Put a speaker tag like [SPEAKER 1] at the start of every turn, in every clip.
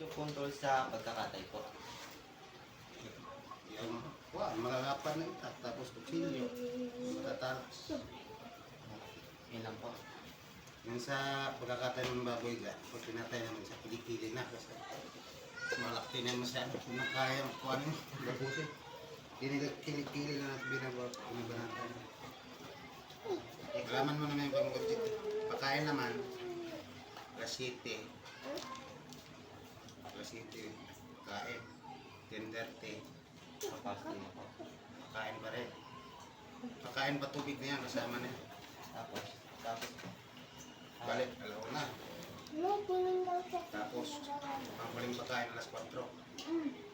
[SPEAKER 1] Ito control sa pagkakatay po.
[SPEAKER 2] Yung, malalapan na itak, tapos kutsilyo, matatalas.
[SPEAKER 1] Yun lang po.
[SPEAKER 2] Yung sa pagkakatay ng baboy dyan, pag pinatay naman sa kilikili na, kasi malaki na masyado, kung kaya kuha nyo, babusin. Kilikili na natin binabanatan. Alaman mo naman yung pang-budget. Pagkain naman, lasite, kain, tenderte,
[SPEAKER 1] Kapasti na po.
[SPEAKER 2] kain pa rin. Pagkain pa tubig na yan, kasama na yan.
[SPEAKER 1] Tapos,
[SPEAKER 2] Balik, alaw na. Tapos, ang huling pagkain alas 4.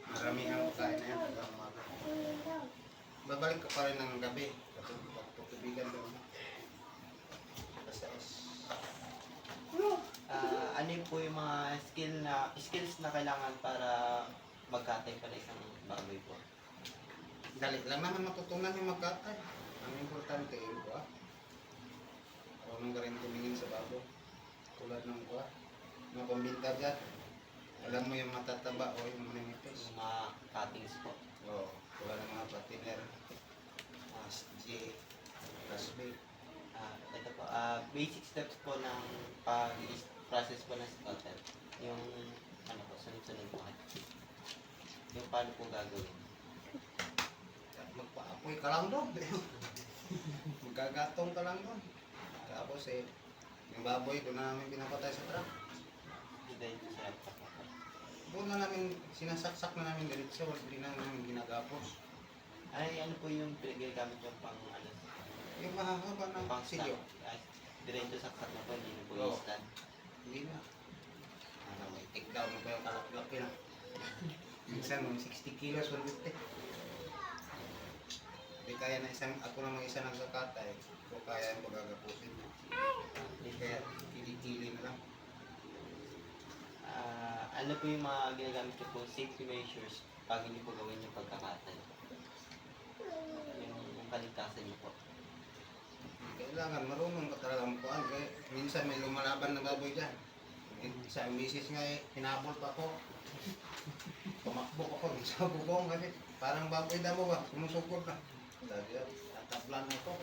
[SPEAKER 2] Marami ang pagkain na yan, hanggang umaga. Babalik ka pa rin ng gabi. Pagtutubigan doon.
[SPEAKER 1] ano yun po yung mga skills na kailangan para magkatay pala isang baboy po?
[SPEAKER 2] Dali lang naman matutunan yung magkatay. Ang importante yung kuha. Marunong ka rin tumingin sa baboy. Tulad ng kuha. Mga pambinta dyan. Alam mo yung matataba o yung manimitis.
[SPEAKER 1] Yung mga cuttings po.
[SPEAKER 2] Oo. Tulad ng mga patiner. SG. Plastic.
[SPEAKER 1] Ito po, basic steps po ng process po ng slaughter. Yung, ano po, sunod-sunod po. Yung paano po gagawin.
[SPEAKER 2] Magpaapoy ka lang doon. Magagatong ka lang doon. Tapos yung baboy doon na namin pinapatay sa truck.
[SPEAKER 1] Dahil po sa
[SPEAKER 2] Doon na namin, sinasaksak na namin diretso. Hindi na namin ginagapos.
[SPEAKER 1] ay, ano po yung ginagamit yung pang, ano,
[SPEAKER 2] Yung mahahaba ng
[SPEAKER 1] pang
[SPEAKER 2] silyo.
[SPEAKER 1] diretso saksak na po, hindi na po
[SPEAKER 2] Oo.
[SPEAKER 1] yung stand.
[SPEAKER 2] Hindi na. May take down na pa yung kalaki-laki na. Minsan, 60 kilos, 150. Hindi kaya na ako namang isa nagsakatay. Kung kaya yung pagagapusin mo. Hindi kaya, kili-kili na lang.
[SPEAKER 1] Ano po yung mga ginagamit ko po safety measures pag hindi po gawin yung pagkakatay? Yung kaligtasan niyo po.
[SPEAKER 2] Kailangan marunong ka talaga magkuhan. Kaya minsan may lumalaban na baboy dyan. Isang misis nga hinabol pa ako. Tumakbo ako sa bubong kasi parang baboy damo ba, sumusugod na. Sabi yan, tataplan ako.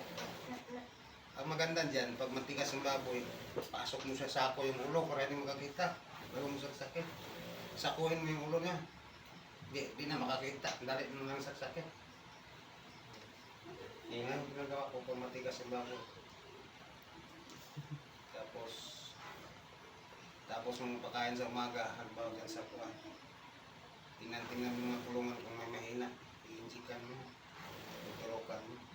[SPEAKER 2] Ang maganda dyan, pag matigas ang baboy, pasok mo sa sako yung ulo para hindi makakita. Bago mo saksakin. Sakuhin mo yung ulo niya. Di na makakita. Dali mo lang saksakin. Yan ang ginagawa ko pag matigas ang baboy. Tapos mong pakain sa umaga, halimbawa dyan sa kuha. Tingnan mo mga kulungan kung may mahina. I-injikan mo. Tuturukan mo.